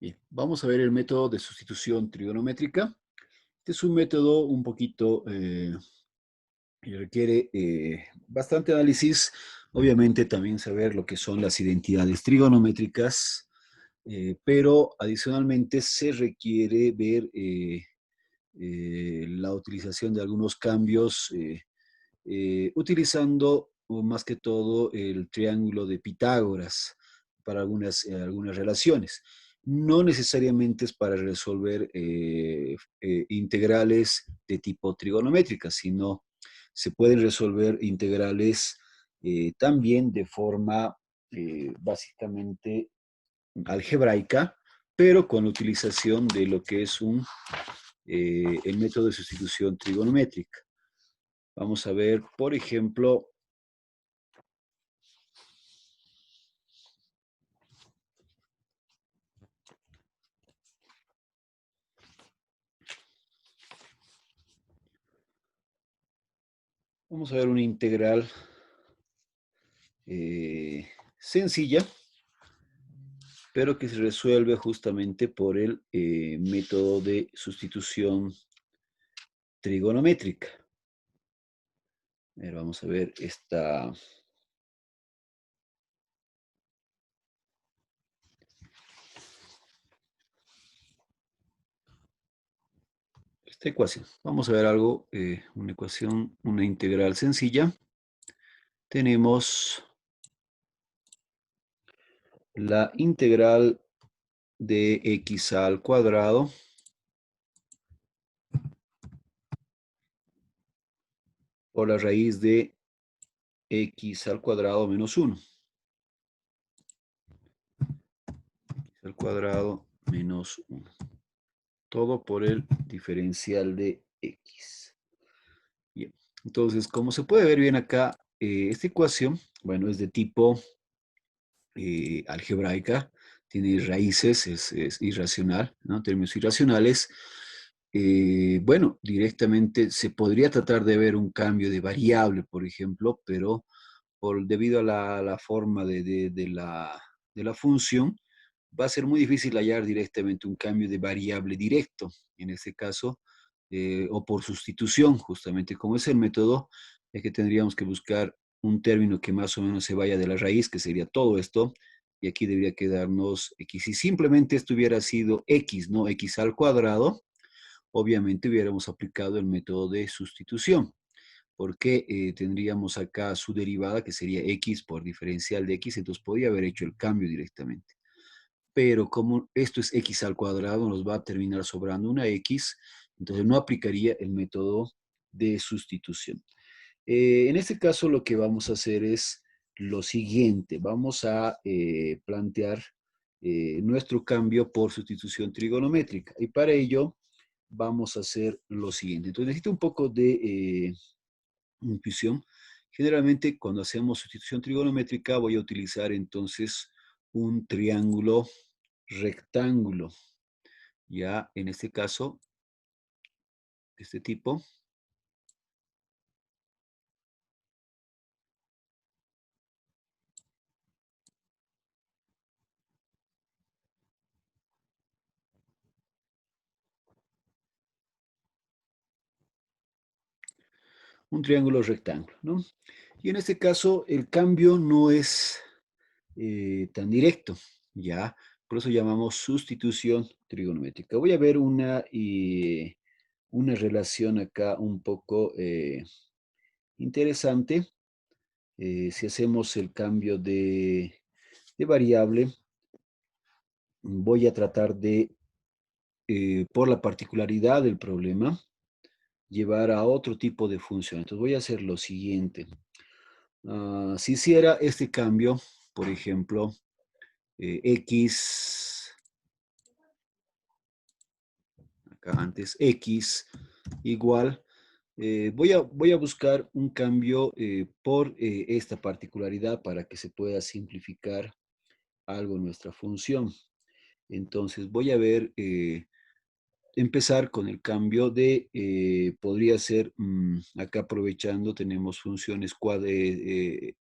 Bien, vamos a ver el método de sustitución trigonométrica. Este es un método un poquito que requiere bastante análisis. Obviamente también saber lo que son las identidades trigonométricas, pero adicionalmente se requiere ver la utilización de algunos cambios utilizando más que todo el triángulo de Pitágoras para algunas relaciones. No necesariamente es para resolver integrales de tipo trigonométrica, sino se pueden resolver integrales también de forma básicamente algebraica, pero con la utilización de lo que es el método de sustitución trigonométrica. Vamos a ver, por ejemplo, vamos a ver una integral sencilla, pero que se resuelve justamente por el método de sustitución trigonométrica. A ver, vamos a ver esta ecuación. Vamos a ver algo, una ecuación, una integral sencilla. Tenemos la integral de x al cuadrado por la raíz de x al cuadrado menos 1. X al cuadrado menos 1. Todo por el diferencial de x. Bien, entonces, como se puede ver bien acá, esta ecuación, bueno, es de tipo algebraica, tiene raíces, es irracional, ¿no? Términos irracionales. Bueno, directamente se podría tratar de ver un cambio de variable, por ejemplo, pero debido a la forma de la función, va a ser muy difícil hallar directamente un cambio de variable directo, en este caso, o por sustitución, justamente como es el método, es que tendríamos que buscar un término que más o menos se vaya de la raíz, que sería todo esto, y aquí debería quedarnos x. Si simplemente esto hubiera sido x, no x al cuadrado, obviamente hubiéramos aplicado el método de sustitución, porque tendríamos acá su derivada, que sería x por diferencial de x, entonces podría haber hecho el cambio directamente. Pero como esto es x al cuadrado, nos va a terminar sobrando una x, entonces no aplicaría el método de sustitución. En este caso lo que vamos a hacer es lo siguiente, vamos a plantear nuestro cambio por sustitución trigonométrica y para ello vamos a hacer lo siguiente. Entonces necesito un poco de intuición. Generalmente cuando hacemos sustitución trigonométrica voy a utilizar entonces un triángulo rectángulo, ya en este caso, de este tipo. Un triángulo rectángulo, ¿no? Y en este caso el cambio no es tan directo, ¿ya? Por eso llamamos sustitución trigonométrica. Voy a ver una relación acá un poco interesante. Si hacemos el cambio de variable, voy a tratar de, por la particularidad del problema, llevar a otro tipo de función. Entonces voy a hacer lo siguiente. Si hiciera este cambio, por ejemplo, x, acá antes, x igual, voy a buscar un cambio por esta particularidad para que se pueda simplificar algo nuestra función. Entonces voy a ver, empezar con el cambio podría ser, acá aprovechando, tenemos funciones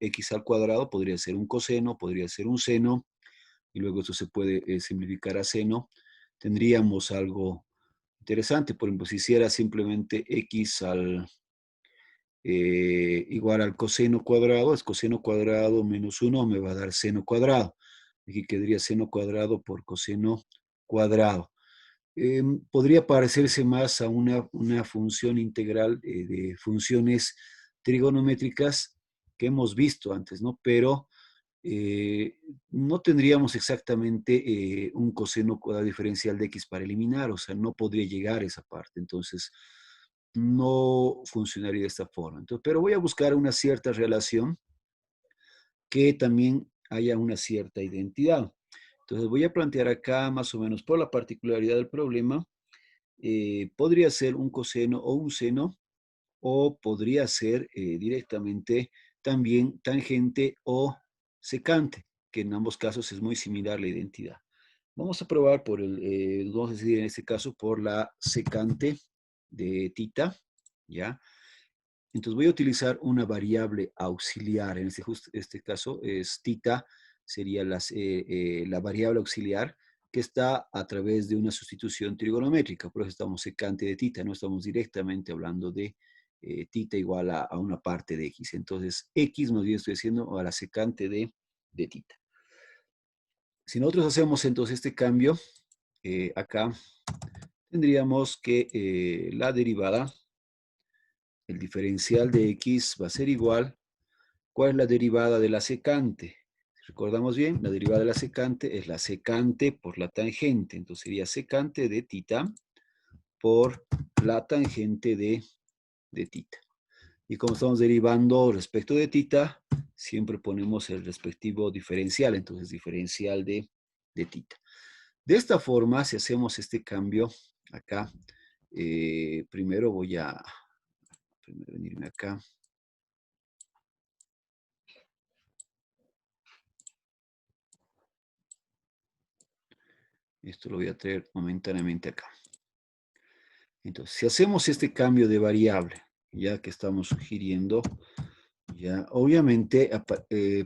x al cuadrado, podría ser un coseno, podría ser un seno, y luego esto se puede simplificar a seno, tendríamos algo interesante. Por ejemplo, si hiciera simplemente x igual al coseno cuadrado, es coseno cuadrado menos 1 me va a dar seno cuadrado. Aquí quedaría seno cuadrado por coseno cuadrado. Podría parecerse más a una función integral de funciones trigonométricas que hemos visto antes, ¿no? Pero no tendríamos exactamente un coseno cuadrado diferencial de x para eliminar, o sea, no podría llegar a esa parte. Entonces, no funcionaría de esta forma. Entonces, pero voy a buscar una cierta relación que también haya una cierta identidad. Entonces voy a plantear acá más o menos por la particularidad del problema, podría ser un coseno o un seno, o podría ser directamente también tangente o secante, que en ambos casos es muy similar la identidad. Vamos a probar vamos a decidir en este caso por la secante de tita, ¿ya? Entonces voy a utilizar una variable auxiliar. En este caso es tita, sería la variable auxiliar que está a través de una sustitución trigonométrica. Por eso estamos secante de tita, no estamos directamente hablando de tita igual a una parte de x. Entonces x más bien estoy diciendo a la secante de tita. Si nosotros hacemos entonces este cambio, acá tendríamos que la derivada, el diferencial de x va a ser igual. ¿Cuál es la derivada de la secante? Si recordamos bien, la derivada de la secante es la secante por la tangente. Entonces sería secante de tita por la tangente de tita. Y como estamos derivando respecto de tita, siempre ponemos el respectivo diferencial. Entonces diferencial de tita. De esta forma, si hacemos este cambio acá, primero voy a venirme acá. Esto lo voy a traer momentáneamente acá. Entonces, si hacemos este cambio de variable, ya que estamos sugiriendo, ya obviamente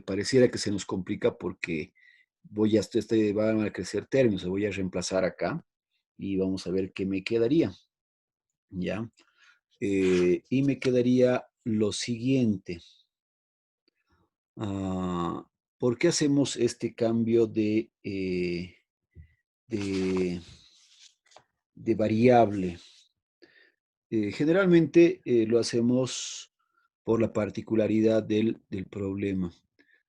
pareciera que se nos complica porque van a crecer términos, se voy a reemplazar acá y vamos a ver qué me quedaría, ¿ya? Y me quedaría lo siguiente. ¿Por qué hacemos este cambio de, de variable? Generalmente lo hacemos por la particularidad del problema.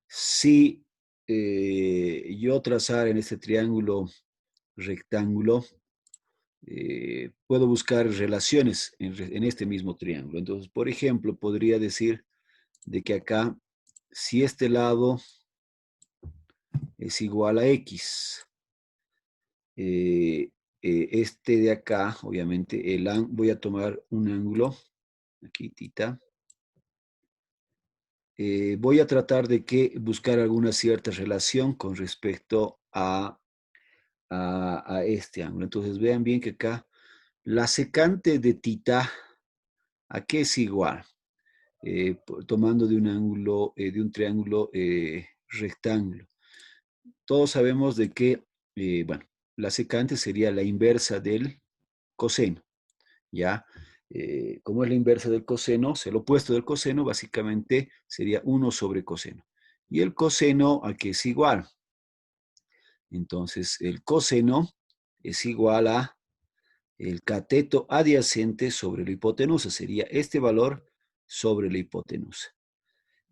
Si yo trazar en este triángulo rectángulo, puedo buscar relaciones en este mismo triángulo. Entonces, por ejemplo, podría decir de que acá, si este lado es igual a x, este de acá, obviamente, voy a tomar un ángulo, aquí tita. Voy a tratar de buscar alguna cierta relación con respecto a este ángulo. Entonces vean bien que acá la secante de tita, ¿a qué es igual? Tomando de un ángulo, de un triángulo rectángulo. Todos sabemos de que, bueno, la secante sería la inversa del coseno, ¿ya? Como es la inversa del coseno, el opuesto del coseno básicamente sería 1 sobre coseno. Y el coseno, ¿a qué es igual? Entonces, el coseno es igual a el cateto adyacente sobre la hipotenusa. Sería este valor sobre la hipotenusa.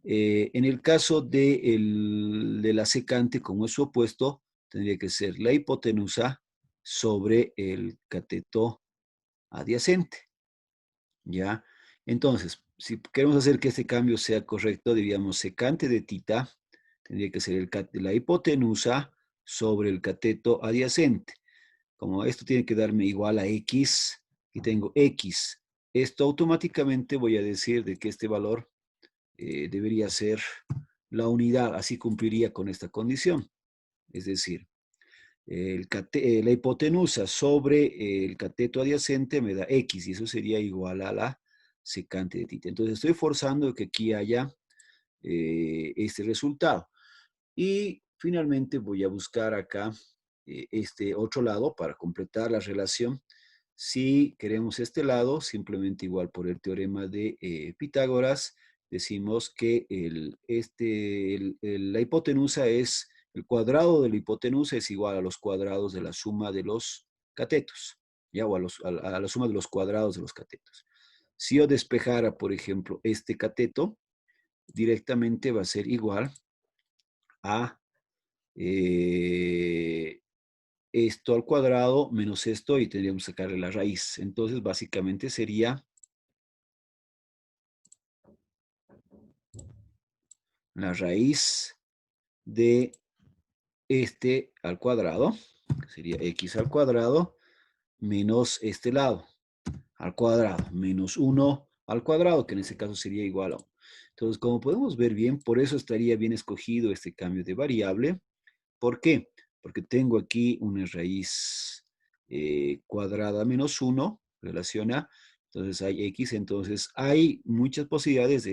En el caso de la secante, como es su opuesto, tendría que ser la hipotenusa sobre el cateto adyacente. ¿Ya? Entonces, si queremos hacer que este cambio sea correcto, diríamos secante de tita tendría que ser la hipotenusa sobre el cateto adyacente. Como esto tiene que darme igual a x, y tengo x, esto automáticamente voy a decir de que este valor debería ser la unidad, así cumpliría con esta condición. Es decir, la hipotenusa sobre el cateto adyacente me da x y eso sería igual a la secante de tita. Entonces estoy forzando que aquí haya este resultado. Y finalmente voy a buscar acá este otro lado para completar la relación. Si queremos este lado, simplemente igual por el teorema de Pitágoras, decimos que la hipotenusa es, el cuadrado de la hipotenusa es igual a los cuadrados de la suma de los catetos, ¿ya? O a la suma de los cuadrados de los catetos. Si yo despejara, por ejemplo, este cateto, directamente va a ser igual a eh, esto al cuadrado menos esto y tendríamos que sacarle la raíz. Entonces, básicamente sería la raíz de este al cuadrado, que sería x al cuadrado, menos este lado al cuadrado, menos 1 al cuadrado, que en este caso sería igual a 1. Entonces, como podemos ver bien, por eso estaría bien escogido este cambio de variable. ¿Por qué? Porque tengo aquí una raíz cuadrada menos 1, relación a, entonces hay x, entonces hay muchas posibilidades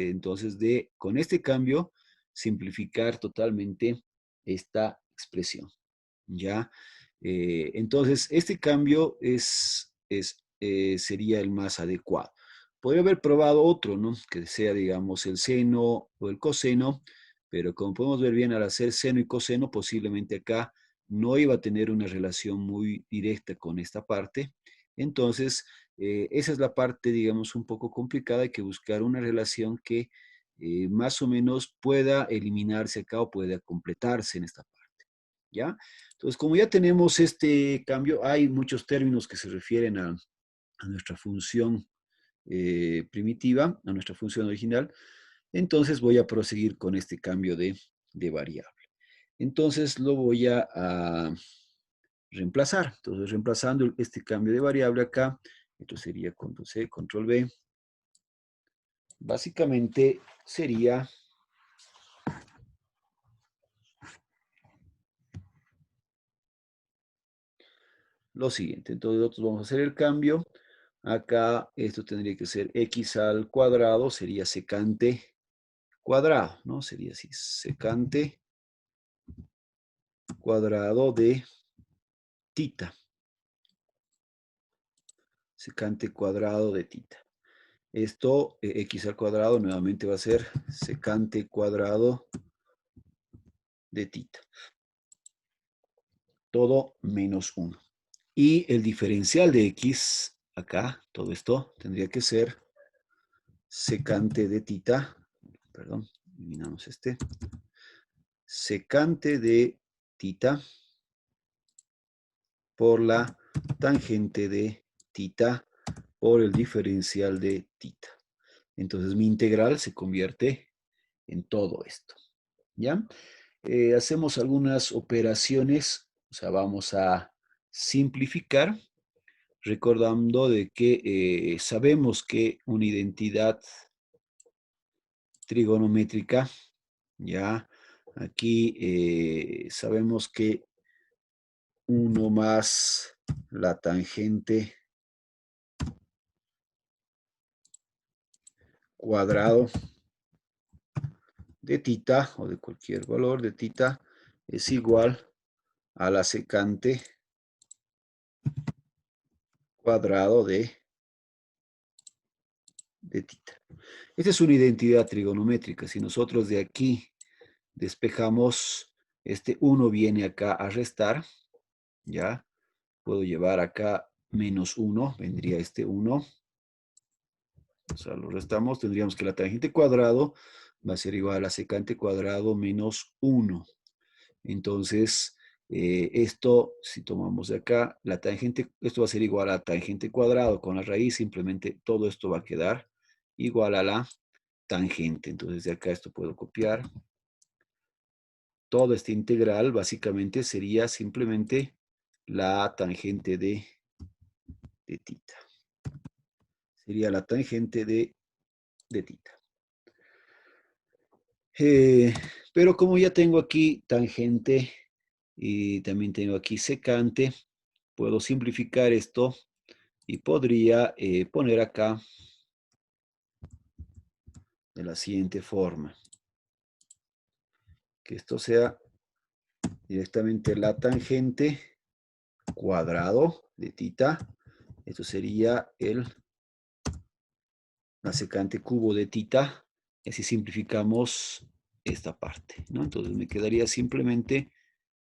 con este cambio, simplificar totalmente esta expresión, ¿ya? Entonces, este cambio sería el más adecuado. Podría haber probado otro, ¿no? Que sea, digamos, el seno o el coseno, pero como podemos ver bien, al hacer seno y coseno, posiblemente acá no iba a tener una relación muy directa con esta parte. Entonces, esa es la parte, digamos, un poco complicada. Hay que buscar una relación que más o menos pueda eliminarse acá o pueda completarse en esta parte, ¿ya? Entonces, como ya tenemos este cambio, hay muchos términos que se refieren a nuestra función primitiva, a nuestra función original. Entonces voy a proseguir con este cambio de variable. Entonces lo voy a reemplazar. Entonces reemplazando este cambio de variable acá, esto sería control C, control V. Básicamente sería lo siguiente. Entonces nosotros vamos a hacer el cambio. Acá esto tendría que ser x al cuadrado, sería secante cuadrado, ¿no? Sería así, secante cuadrado de tita. Secante cuadrado de tita. Esto, x al cuadrado, nuevamente va a ser secante cuadrado de tita. Todo menos 1. Y el diferencial de x, acá, todo esto, tendría que ser secante de tita, perdón, eliminamos este, secante de tita por la tangente de tita por el diferencial de tita. Entonces mi integral se convierte en todo esto, ¿ya? Hacemos algunas operaciones, o sea, vamos a simplificar, recordando de que sabemos que una identidad trigonométrica, ya, aquí sabemos que 1 más la tangente cuadrado de tita, o de cualquier valor de tita, es igual a la secante cuadrado de tita. Esta es una identidad trigonométrica. Si nosotros de aquí despejamos, este 1 viene acá a restar, ¿ya? Puedo llevar acá menos 1, vendría este 1. O sea, lo restamos, tendríamos que la tangente cuadrado va a ser igual a la secante cuadrado menos 1. Entonces, esto, si tomamos de acá, la tangente, esto va a ser igual a tangente cuadrado con la raíz, simplemente todo esto va a quedar igual a la tangente. Entonces, de acá esto puedo copiar. Toda esta integral básicamente sería simplemente la tangente de tita. Sería la tangente de tita. Pero como ya tengo aquí tangente y también tengo aquí secante, puedo simplificar esto y podría poner acá de la siguiente forma. Que esto sea directamente la tangente cuadrado de tita. Esto sería la secante cubo de tita. Y así simplificamos esta parte, ¿no? Entonces me quedaría simplemente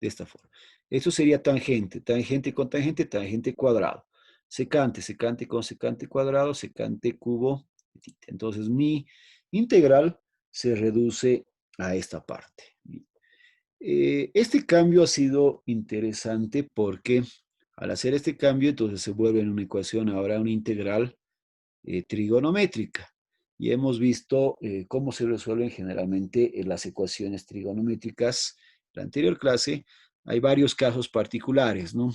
de esta forma. Esto sería tangente, tangente con tangente, tangente cuadrado. Secante, secante con secante cuadrado, secante cubo de tita. Entonces mi integral se reduce a esta parte. Este cambio ha sido interesante porque al hacer este cambio, entonces se vuelve en una ecuación ahora una integral trigonométrica. Y hemos visto cómo se resuelven generalmente las ecuaciones trigonométricas. En la anterior clase hay varios casos particulares, ¿no?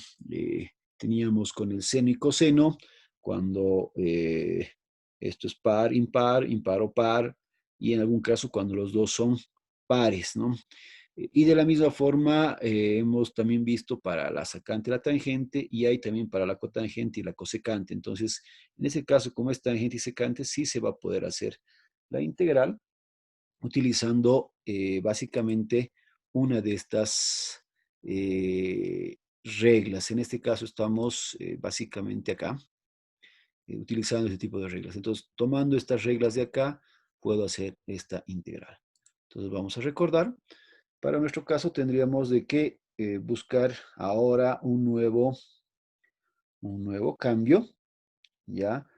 Teníamos con el seno y coseno, cuando esto es par, impar o par, y en algún caso cuando los dos son pares, ¿no? Y de la misma forma hemos también visto para la sacante y la tangente y hay también para la cotangente y la cosecante. Entonces, en ese caso, como es tangente y secante, sí se va a poder hacer la integral utilizando básicamente una de estas reglas. En este caso estamos básicamente acá utilizando este tipo de reglas. Entonces, tomando estas reglas de acá, puedo hacer esta integral. Entonces, vamos a recordar. Para nuestro caso tendríamos de que buscar ahora un nuevo cambio, ¿ya?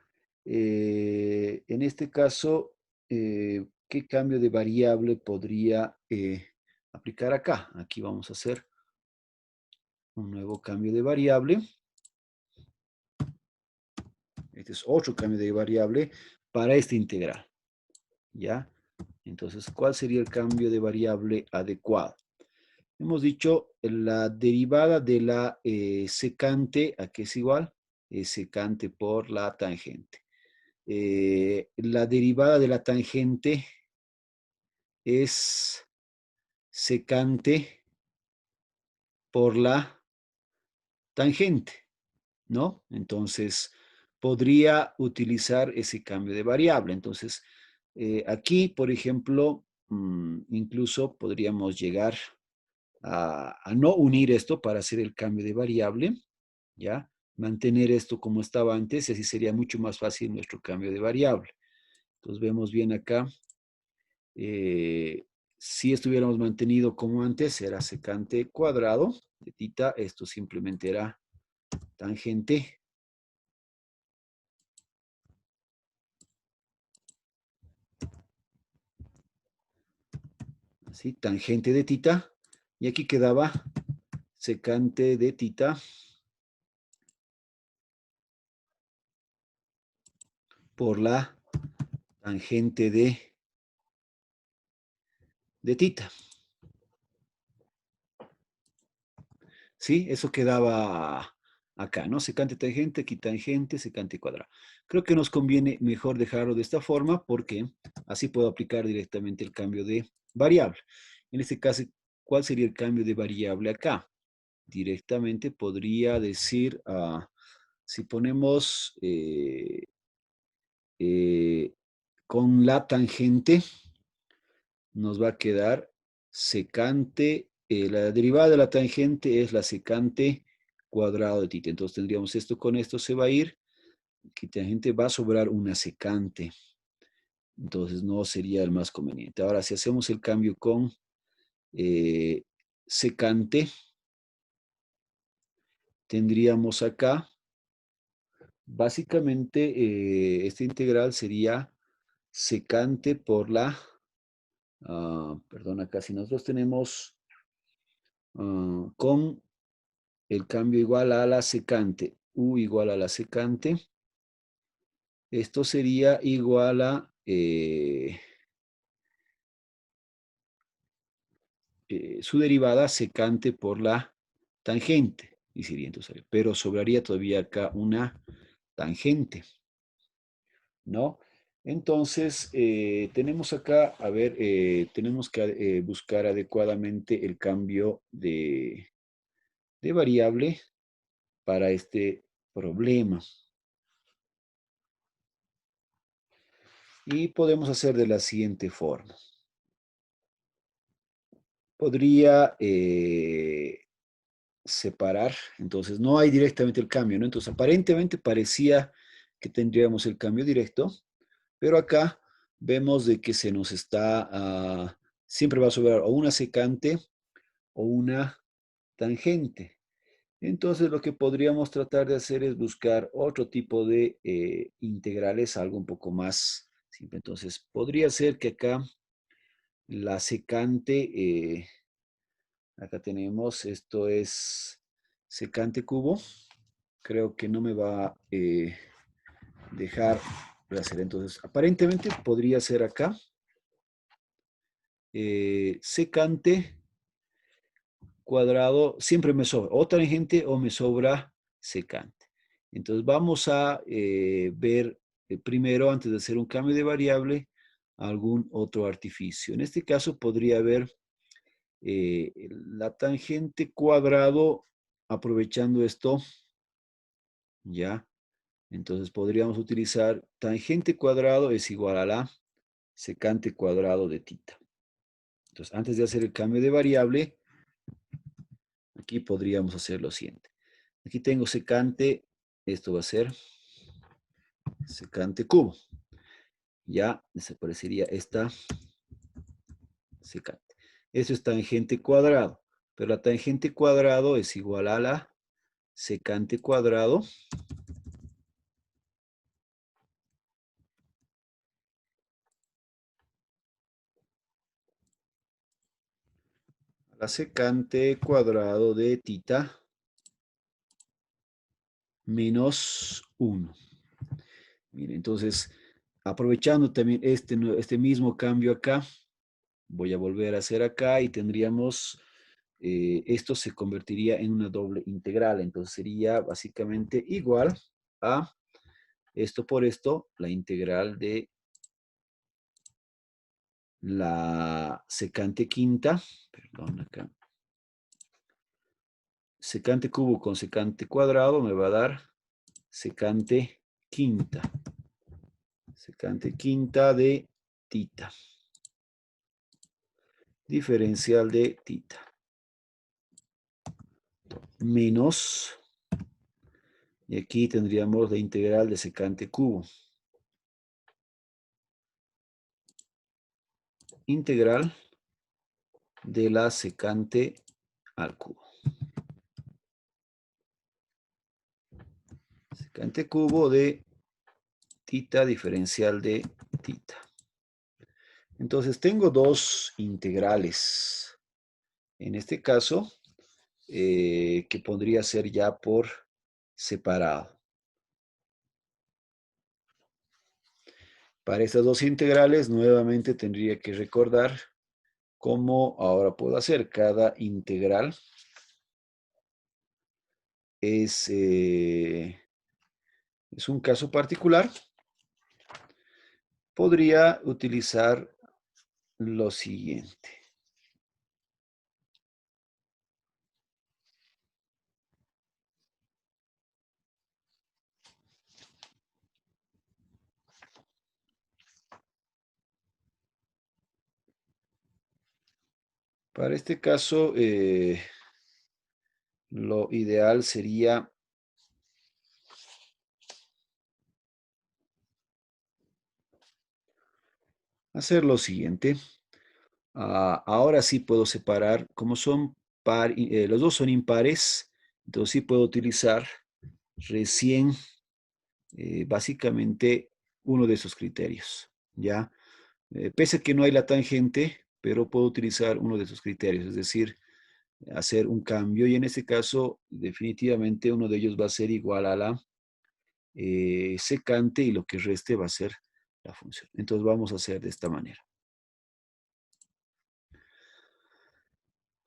En este caso, ¿qué cambio de variable podría aplicar acá? Aquí vamos a hacer un nuevo cambio de variable. Este es otro cambio de variable para esta integral, ¿ya? Entonces, ¿cuál sería el cambio de variable adecuado? Hemos dicho la derivada de la secante, ¿a qué es igual? Es secante por la tangente. La derivada de la tangente es secante por la tangente, ¿no? Entonces, podría utilizar ese cambio de variable. Entonces, aquí, por ejemplo, incluso podríamos llegar a no unir esto para hacer el cambio de variable, ¿ya? Mantener esto como estaba antes y así sería mucho más fácil nuestro cambio de variable. Entonces vemos bien acá, si estuviéramos mantenido como antes, era secante cuadrado de tita, esto simplemente era tangente, así, tangente de tita, y aquí quedaba secante de tita por la tangente de tita. ¿Sí? Eso quedaba acá, ¿no? Secante tangente, aquí tangente, secante cuadrado. Creo que nos conviene mejor dejarlo de esta forma porque así puedo aplicar directamente el cambio de variable. En este caso, ¿cuál sería el cambio de variable acá? Directamente podría decir, si ponemos eh, con la tangente, nos va a quedar secante, la derivada de la tangente es la secante cuadrado de tita. Entonces tendríamos esto con esto se va a ir, que tangente va a sobrar una secante. Entonces no sería el más conveniente. Ahora, si hacemos el cambio con eh, secante, tendríamos acá, básicamente, esta integral sería secante por la, perdón, acá si nosotros tenemos con el cambio igual a la secante, U igual a la secante, esto sería igual a su derivada secante por la tangente, y sería entonces, pero sobraría todavía acá una tangente, ¿no? Entonces, tenemos acá, a ver, tenemos que buscar adecuadamente el cambio de variable para este problema. Y podemos hacer de la siguiente forma. podría separar, entonces no hay directamente el cambio, ¿no? Entonces aparentemente parecía que tendríamos el cambio directo, pero acá vemos de que se nos está, siempre va a sobrar o una secante o una tangente. Entonces lo que podríamos tratar de hacer es buscar otro tipo de integrales, algo un poco más simple. Entonces podría ser que acá la secante, acá tenemos, esto es secante cubo. Creo que no me va a dejar de hacer. Entonces, aparentemente podría ser acá secante cuadrado, siempre me sobra o tangente o me sobra secante. Entonces, vamos a ver primero, antes de hacer un cambio de variable, algún otro artificio. En este caso, podría haber la tangente cuadrado, aprovechando esto, ¿ya? Entonces podríamos utilizar tangente cuadrado es igual a la secante cuadrado de tita. Entonces, antes de hacer el cambio de variable, aquí podríamos hacer lo siguiente. Aquí tengo secante, esto va a ser secante cubo. Ya desaparecería esta secante. Esto es tangente cuadrado, pero la tangente cuadrado es igual a la secante cuadrado la secante cuadrado de tita menos 1. Miren, entonces, aprovechando también este mismo cambio acá, voy a volver a hacer acá y tendríamos, esto se convertiría en una doble integral. Entonces sería básicamente igual a esto por esto, la integral de la secante quinta, perdón, acá, secante cubo con secante cuadrado me va a dar secante quinta. Secante quinta de tita. Diferencial de tita. Menos, y aquí tendríamos la integral de secante cubo. Integral de la secante al cubo. Secante cubo de tita diferencial de tita. Entonces tengo dos integrales. En este caso, que podría ser ya por separado. Para estas dos integrales, nuevamente tendría que recordar cómo ahora puedo hacer. Cada integral es un caso particular. Podría utilizar lo siguiente. Para este caso, lo ideal sería hacer lo siguiente. Ahora sí puedo separar, como son los dos son impares, entonces sí puedo utilizar recién básicamente uno de esos criterios, ¿ya? Pese a que no hay la tangente, pero puedo utilizar uno de esos criterios, es decir, hacer un cambio y en este caso definitivamente uno de ellos va a ser igual a la secante y lo que reste va a ser la función. Entonces vamos a hacer de esta manera.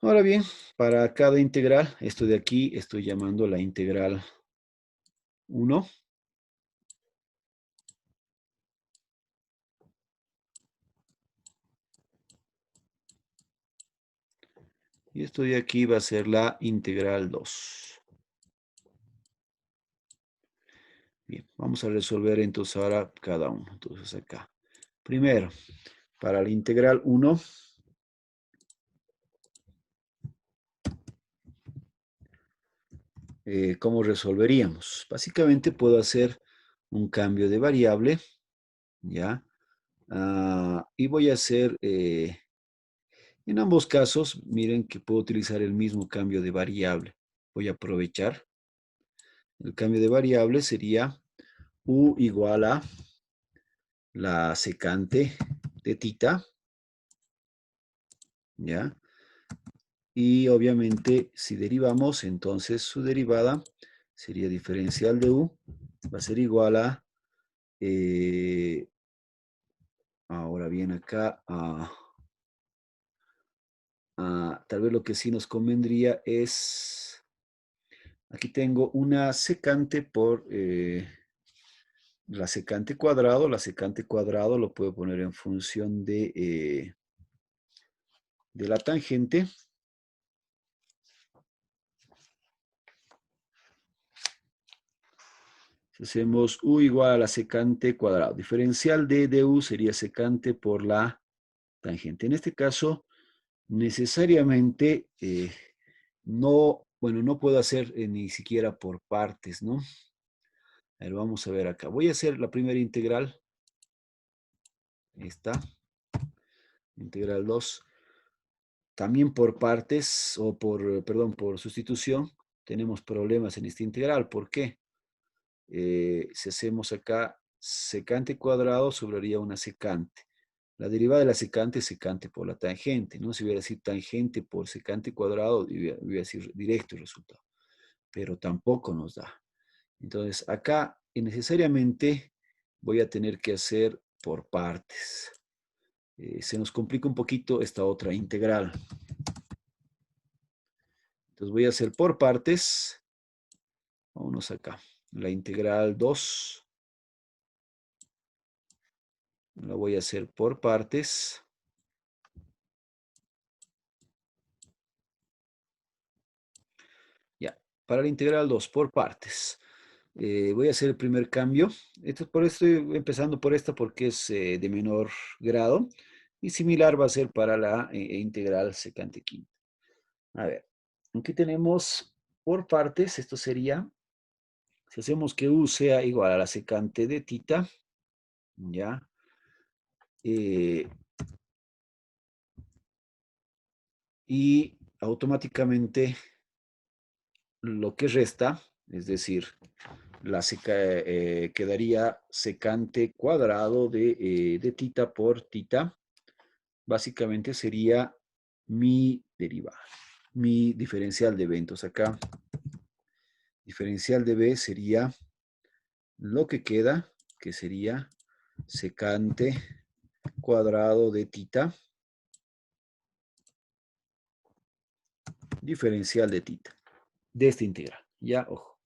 Ahora bien, para cada integral, esto de aquí estoy llamando la integral 1. Y esto de aquí va a ser la integral 2. Bien, vamos a resolver entonces ahora cada uno. Entonces acá. Primero, para la integral 1, ¿cómo resolveríamos? Básicamente puedo hacer un cambio de variable, ¿ya? Y voy a hacer, en ambos casos, miren que puedo utilizar el mismo cambio de variable. Voy a aprovechar. El cambio de variable sería u igual a la secante de tita, ¿ya? Y obviamente, si derivamos, entonces su derivada sería diferencial de u, va a ser igual a, eh, ahora bien acá, tal vez lo que sí nos convendría es, aquí tengo una secante por la secante cuadrado lo puedo poner en función de la tangente. Si hacemos u igual a la secante cuadrado, diferencial de du sería secante por la tangente. En este caso, necesariamente no, bueno, no puedo hacer ni siquiera por partes, ¿no? A ver, vamos a ver acá. Voy a hacer la primera integral. Esta, integral 2. También por partes, o por, perdón, por sustitución, tenemos problemas en esta integral. ¿Por qué? Si hacemos acá secante cuadrado, sobraría una secante. La derivada de la secante es secante por la tangente, ¿no? Si hubiera decir tangente por secante cuadrado, hubiera decir directo el resultado. Pero tampoco nos da. Entonces, acá necesariamente voy a tener que hacer por partes. Se nos complica un poquito esta otra integral. Entonces voy a hacer por partes. Vámonos acá. La integral 2 la voy a hacer por partes. Ya, para la integral 2 por partes. Voy a hacer el primer cambio. Por esto estoy empezando por esta porque es de menor grado. Y similar va a ser para la integral secante quinta. A ver, aquí tenemos por partes. Esto sería, si hacemos que u sea igual a la secante de tita, ¿ya? Eh, y automáticamente lo que resta, es decir, quedaría secante cuadrado de tita por tita, básicamente sería mi derivada, mi diferencial de b. Entonces acá, diferencial de b sería lo que queda, que sería secante cuadrado de tita, diferencial de tita, de esta integral. Ya, ojo.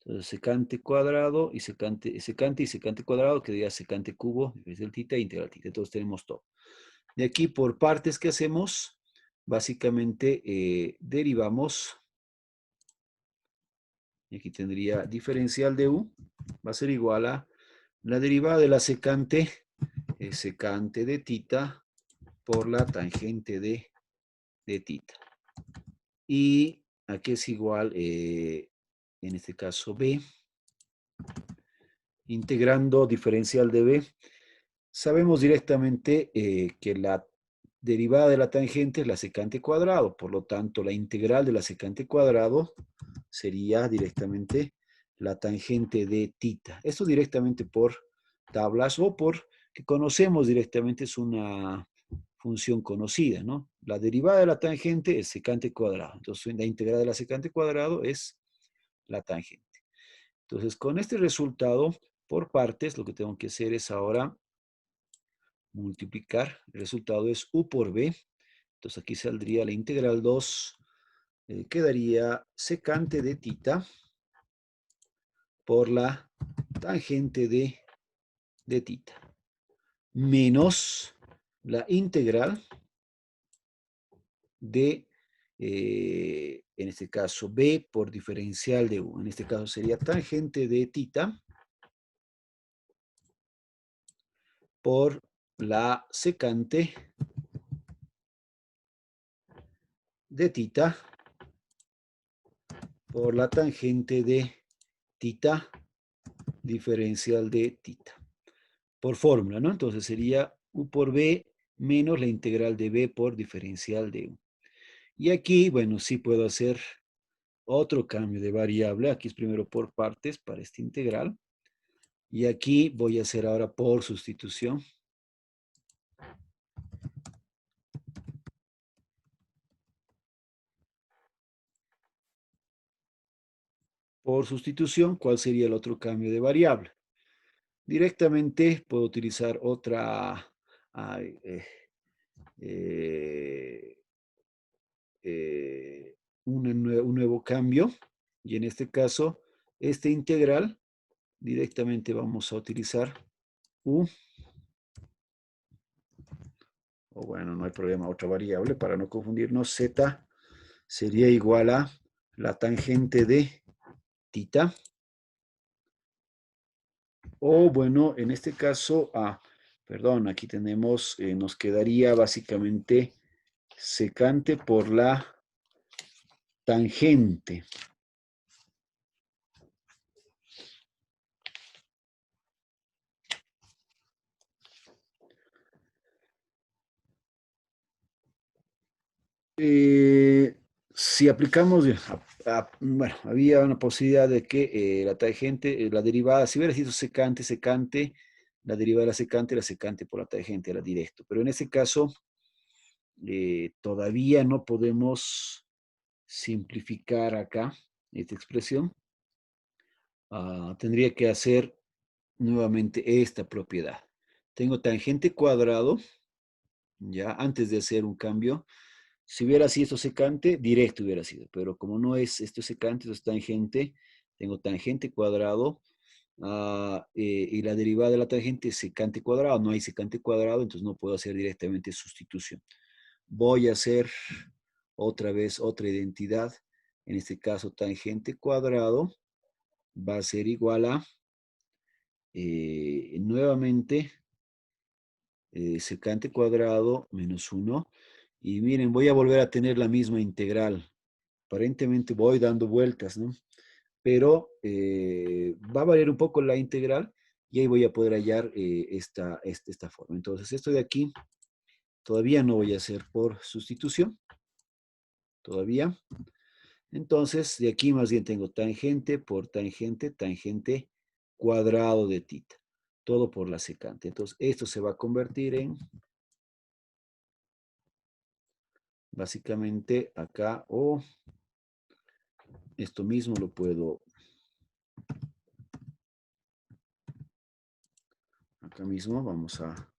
Entonces, secante cuadrado y secante cuadrado, que sería secante cubo, del tita, integral tita. Entonces tenemos todo. De aquí, por partes, ¿qué hacemos? Básicamente, derivamos, y aquí tendría diferencial de u, va a ser igual a la derivada de la secante, secante de tita, por la tangente de tita. Y aquí es igual, en este caso, b, integrando diferencial de b, sabemos directamente que la derivada de la tangente es la secante cuadrado, por lo tanto, la integral de la secante cuadrado sería directamente la tangente de tita. Esto directamente por tablas o por que conocemos directamente, es una función conocida, ¿no? La derivada de la tangente es secante cuadrado. Entonces, la integral de la secante cuadrado es la tangente. Entonces, con este resultado por partes, lo que tengo que hacer es ahora multiplicar. El resultado es u por b. Entonces, aquí saldría la integral 2, quedaría secante de tita por la tangente de tita, menos la integral de, en este caso, b por diferencial de u. En este caso sería tangente de tita por la secante de tita por la tangente de tita diferencial de tita. Por fórmula, ¿no? Entonces sería u por b menos la integral de b por diferencial de u. Y aquí, bueno, sí puedo hacer otro cambio de variable. Aquí es primero por partes para esta integral. Y aquí voy a hacer ahora por sustitución. Por sustitución, ¿cuál sería el otro cambio de variable? Directamente puedo utilizar otra, ay, eh, un nuevo cambio. Y en este caso, este integral, directamente vamos a utilizar u, o bueno, no hay problema, otra variable para no confundirnos, z sería igual a la tangente de tita. O bueno, en este caso, perdón, aquí tenemos, nos quedaría básicamente secante por la tangente. Si aplicamos, bueno, había una posibilidad de que la tangente, la derivada, si hubiera sido secante, secante, la derivada de la secante por la tangente era directo. Pero en este caso, todavía no podemos simplificar acá esta expresión. Tendría que hacer nuevamente esta propiedad. Tengo tangente cuadrado, ya antes de hacer un cambio. Si hubiera sido esto secante, directo hubiera sido, pero como no es esto secante, esto es tangente, tengo tangente cuadrado y la derivada de la tangente es secante cuadrado, no hay secante cuadrado, entonces no puedo hacer directamente sustitución. Voy a hacer otra vez otra identidad, en este caso tangente cuadrado va a ser igual a, nuevamente, secante cuadrado menos 1. Y miren, voy a volver a tener la misma integral. Aparentemente voy dando vueltas, ¿no? Pero va a variar un poco la integral y ahí voy a poder hallar esta forma. Entonces, esto de aquí todavía no voy a hacer por sustitución. Todavía. Entonces, de aquí más bien tengo tangente por tangente, tangente cuadrado de tita. Todo por la secante. Entonces, esto se va a convertir en, básicamente, acá, o esto mismo lo puedo, acá mismo vamos a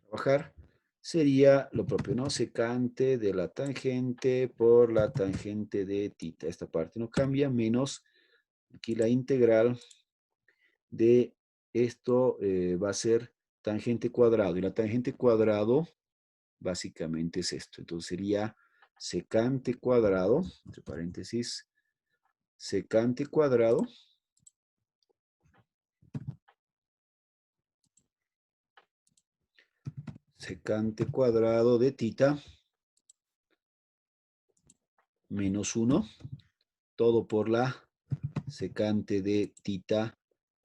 trabajar. Sería lo propio, ¿no? Secante de la tangente por la tangente de tita. Esta parte no cambia, menos aquí la integral de esto va a ser tangente cuadrado. Y la tangente cuadrado básicamente es esto. Entonces sería secante cuadrado, entre paréntesis, secante cuadrado secante cuadrado de tita menos 1, todo por la secante de tita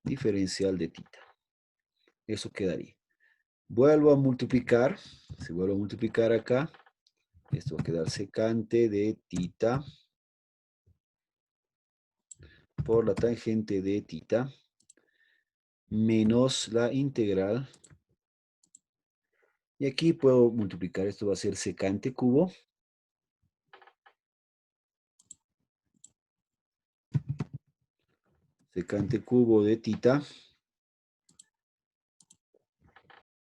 diferencial de tita. Eso quedaría. Vuelvo a multiplicar, si vuelvo a multiplicar acá, esto va a quedar secante de tita por la tangente de tita menos la integral. Y aquí puedo multiplicar, esto va a ser secante cubo secante cubo de tita